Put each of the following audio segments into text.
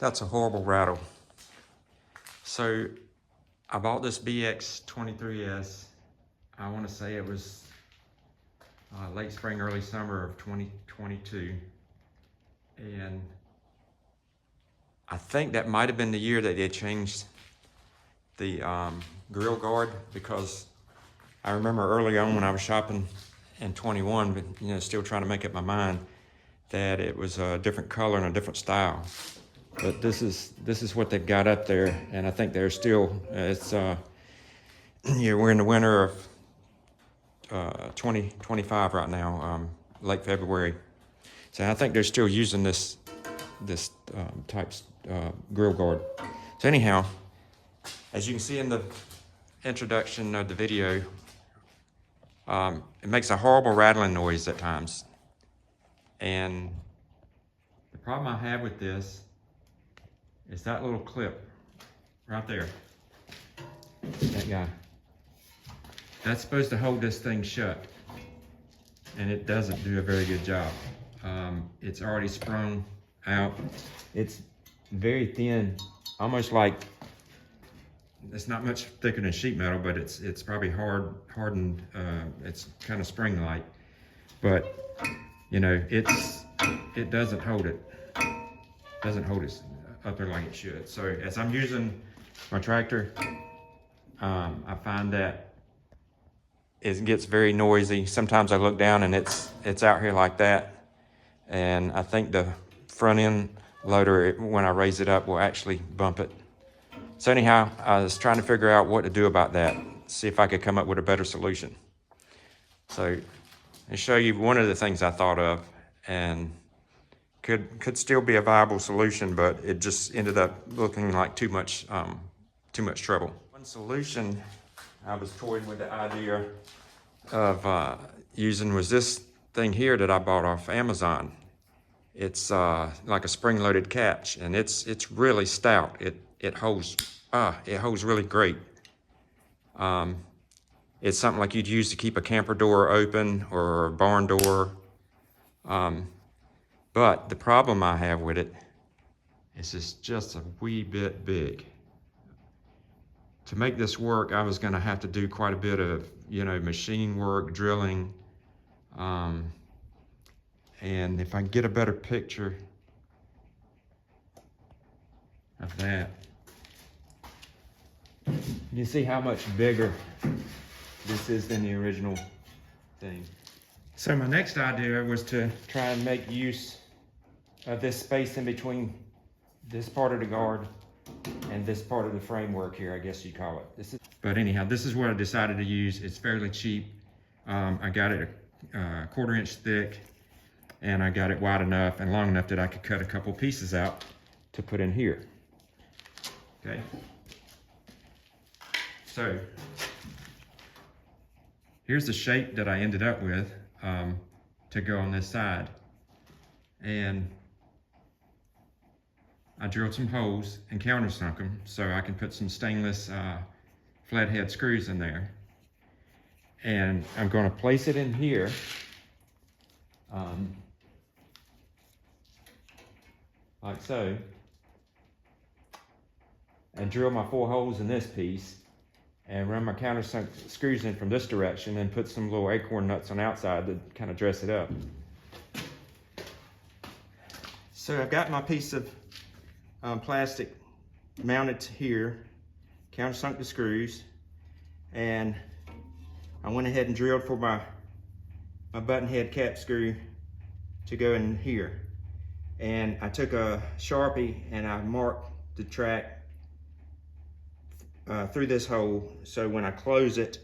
That's a horrible rattle. So I bought this BX 23S. I want to say it was late spring, early summer of 2022. And I think that might have been the year that they changed the grill guard, because I remember early on when I was shopping in 21, but still trying to make up my mind that it was a different color and a different style. But this is what they've got up there, and I think they're still, we're in the winter of 2025 right now, late February. So I think they're still using this type grill guard. So anyhow, as you can see in the introduction of the video, it makes a horrible rattling noise at times. And the problem I have with this is that little clip right there, that guy. That's supposed to hold this thing shut, and it doesn't do a very good job. It's already sprung out. It's very thin, almost like, it's not much thicker than sheet metal, but it's probably hardened. It's kind of spring-like, but it doesn't hold it. Doesn't hold it up there like it should. So as I'm using my tractor, I find that it gets very noisy. Sometimes I look down and it's out here like that, and I think the front end loader, when I raise it up, will actually bump it. So anyhow, I was trying to figure out what to do about that, see if I could come up with a better solution. So I'll show you one of the things I thought of, and could still be a viable solution, but it just ended up looking like too much trouble. One solution I was toying with the idea of using was this thing here that I bought off Amazon. It's like a spring-loaded catch, and it's really stout. It holds really great. It's something like you'd use to keep a camper door open or a barn door. But the problem I have with it is it's just a wee bit big. To make this work, I was gonna have to do quite a bit of, machine work, drilling. And if I can get a better picture of that, you see how much bigger this is than the original thing. So my next idea was to try and make use of this space in between this part of the guard and this part of the framework here, I guess you'd call it. But anyhow, this is what I decided to use. It's fairly cheap. I got it a 1/4 inch thick, and I got it wide enough and long enough that I could cut a couple pieces out to put in here. Okay. So here's the shape that I ended up with to go on this side. And I drilled some holes and countersunk them so I can put some stainless flathead screws in there. And I'm going to place it in here. Like so. And drill my 4 holes in this piece and run my countersunk screws in from this direction and put some little acorn nuts on the outside to kind of dress it up. So I've got my piece of plastic mounted to here, countersunk the screws, and I went ahead and drilled for my button head cap screw to go in here. And I took a Sharpie and I marked the track through this hole, so when I close it,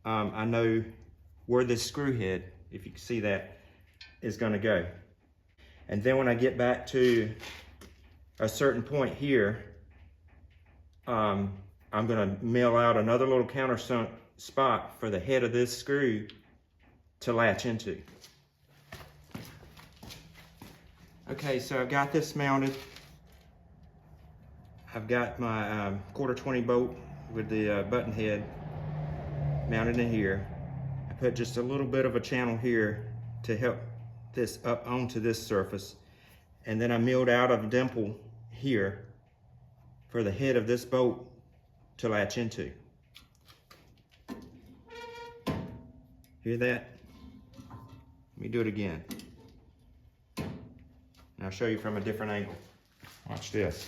I know where this screw head, if you can see that, is going to go. And then when I get back to a certain point here, I'm going to mill out another little countersunk spot for the head of this screw to latch into. Okay, so I've got this mounted. I've got my 1/4 20 bolt with the button head mounted in here. I put just a little bit of a channel here to help this up onto this surface. And then I milled out a dimple here for the head of this bolt to latch into. Hear that? Let me do it again. And I'll show you from a different angle. Watch this.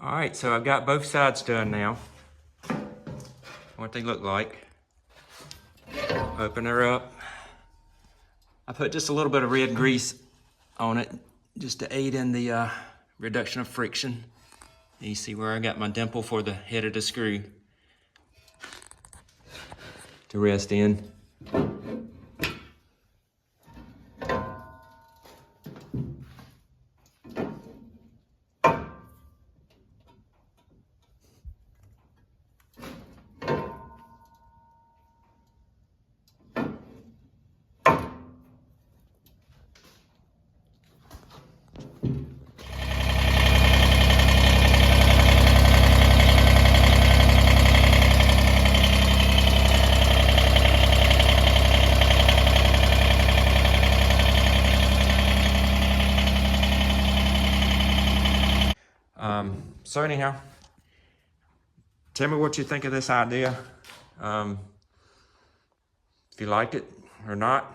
All right, so I've got both sides done now. What they look like. Open her up. I put just a little bit of red grease on it just to aid in the reduction of friction. You see where I got my dimple for the head of the screw to rest in. So anyhow, tell me what you think of this idea. If you liked it or not,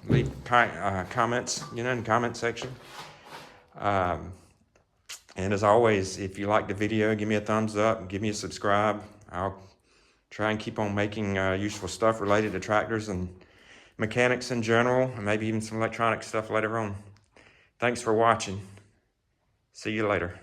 leave comments, in the comment section. And as always, if you like the video, give me a thumbs up, give me a subscribe. I'll try and keep on making useful stuff related to tractors and mechanics in general, and maybe even some electronic stuff later on. Thanks for watching. See you later.